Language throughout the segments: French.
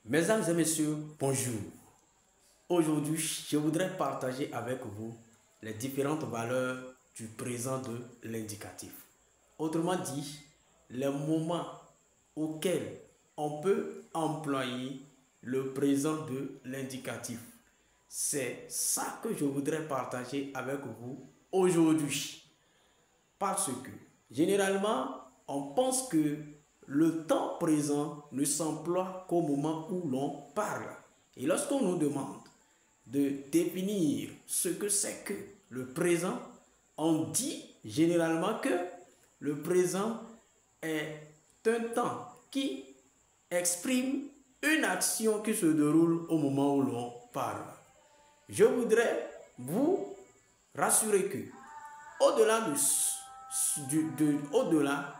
Mesdames et messieurs, bonjour. Aujourd'hui, je voudrais partager avec vous les différentes valeurs du présent de l'indicatif. Autrement dit, les moments auxquels on peut employer le présent de l'indicatif. C'est ça que je voudrais partager avec vous aujourd'hui. Parce que, généralement, on pense que le temps présent ne s'emploie qu'au moment où l'on parle. Et lorsqu'on nous demande de définir ce que c'est que le présent, on dit généralement que le présent est un temps qui exprime une action qui se déroule au moment où l'on parle. Je voudrais vous rassurer que, au-delà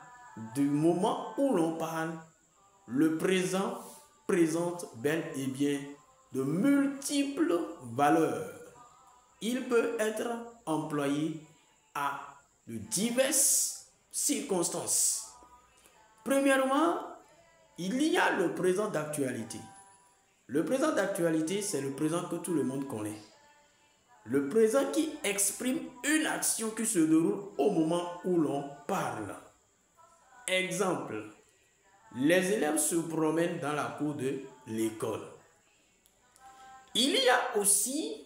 du moment où l'on parle, le présent présente bel et bien de multiples valeurs. Il peut être employé à de diverses circonstances. Premièrement, il y a le présent d'actualité. Le présent d'actualité, c'est le présent que tout le monde connaît. Le présent qui exprime une action qui se déroule au moment où l'on parle. Exemple, les élèves se promènent dans la cour de l'école. Il y a aussi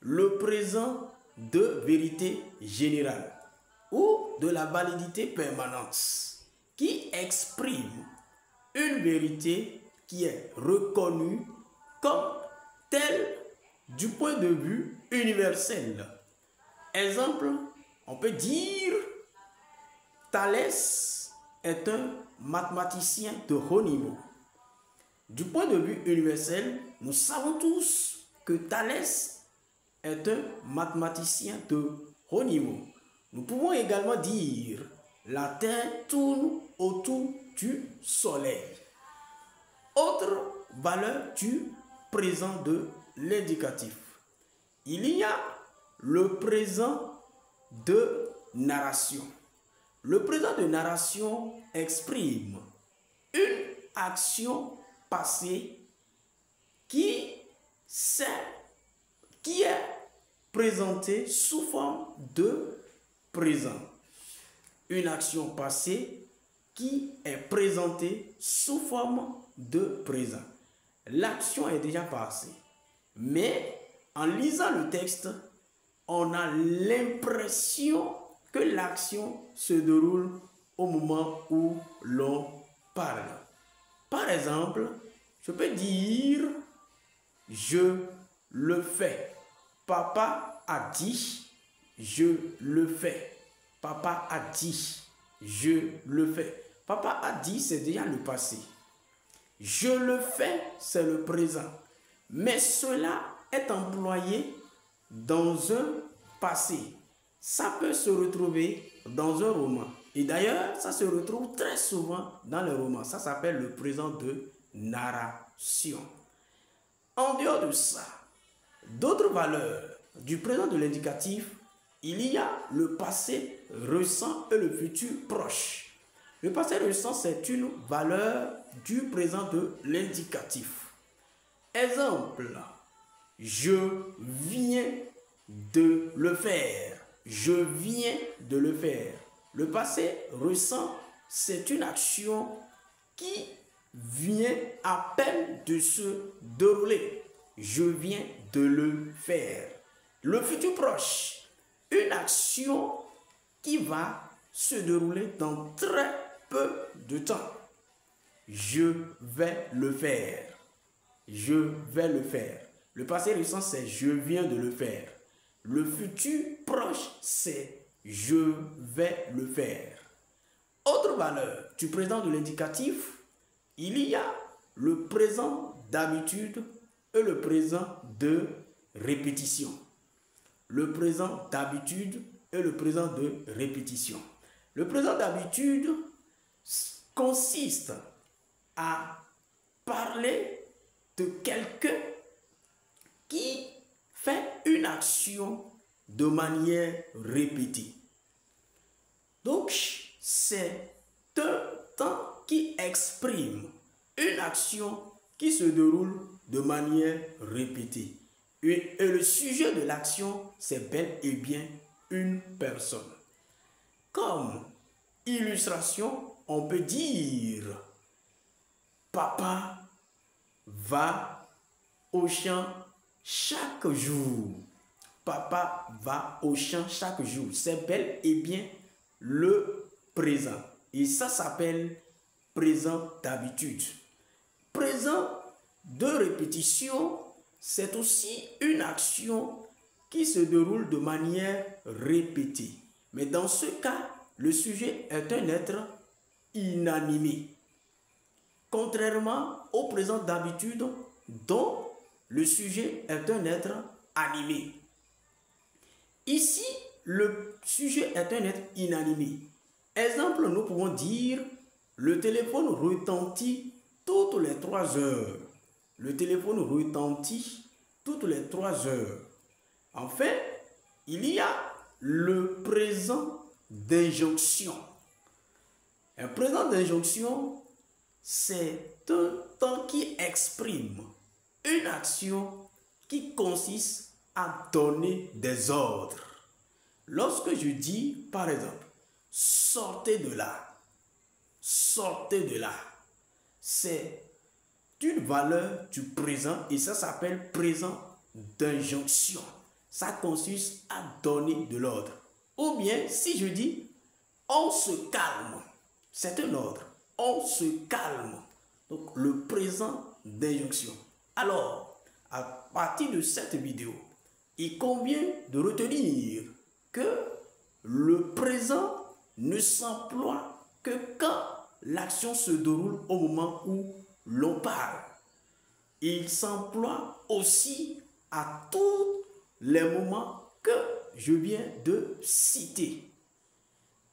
le présent de vérité générale ou de la validité permanente qui exprime une vérité qui est reconnue comme telle du point de vue universel. Exemple, on peut dire Thalès est un mathématicien de haut niveau. Du point de vue universel, nous savons tous que Thalès est un mathématicien de haut niveau. Nous pouvons également dire la Terre tourne autour du Soleil. Autre valeur du présent de l'indicatif. Il y a le présent de narration. Le présent de narration exprime une action passée qui est présentée sous forme de présent. Une action passée qui est présentée sous forme de présent. L'action est déjà passée, mais en lisant le texte, on a l'impression que l'action se déroule au moment où l'on parle. Par exemple, je peux dire « je le fais ». Papa a dit « je le fais ». Papa a dit « je le fais ». Papa a dit, c'est déjà le passé. Je le fais, c'est le présent. Mais cela est employé dans un passé. Ça peut se retrouver dans un roman. Et d'ailleurs, ça se retrouve très souvent dans les romans. Ça s'appelle le présent de narration. En dehors de ça, d'autres valeurs du présent de l'indicatif, il y a le passé récent et le futur proche. Le passé récent, c'est une valeur du présent de l'indicatif. Exemple, je viens de le faire. Je viens de le faire. Le passé récent, c'est une action qui vient à peine de se dérouler. Je viens de le faire. Le futur proche, une action qui va se dérouler dans très peu de temps. Je vais le faire. Je vais le faire. Le passé récent, c'est je viens de le faire. Le futur proche, c'est je vais le faire. Autre valeur du présent de l'indicatif, il y a le présent d'habitude et le présent de répétition. Le présent d'habitude et le présent de répétition. Le présent d'habitude consiste à parler de quelqu'un qui fait une action de manière répétée. Donc, c'est un temps qui exprime une action qui se déroule de manière répétée. Et le sujet de l'action, c'est bel et bien une personne. Comme illustration, on peut dire papa va au champ chaque jour. Papa va au champ chaque jour. C'est bel et bien le présent. Et ça s'appelle présent d'habitude. Présent de répétition, c'est aussi une action qui se déroule de manière répétée. Mais dans ce cas, le sujet est un être inanimé. Contrairement au présent d'habitude, dont le sujet est un être animé. Ici, le sujet est un être inanimé. Exemple, nous pouvons dire le téléphone retentit toutes les 3 heures. Le téléphone retentit toutes les 3 heures. En fait, il y a le présent d'injonction. Un présent d'injonction, c'est un temps qui exprime une action qui consiste à donner des ordres. Lorsque je dis, par exemple, sortez de là, c'est une valeur du présent et ça s'appelle présent d'injonction. Ça consiste à donner de l'ordre. Ou bien, si je dis, on se calme, c'est un ordre. On se calme. Donc, le présent d'injonction. Alors, à partir de cette vidéo, il convient de retenir que le présent ne s'emploie que quand l'action se déroule au moment où l'on parle. Il s'emploie aussi à tous les moments que je viens de citer.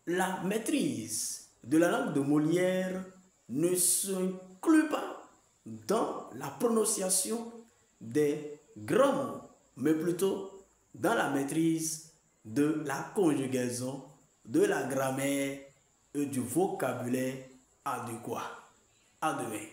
La maîtrise de la langue de Molière ne s'inclut pas dans la prononciation des grands mots, mais plutôt dans la maîtrise de la conjugaison, de la grammaire et du vocabulaire adéquat. À demain.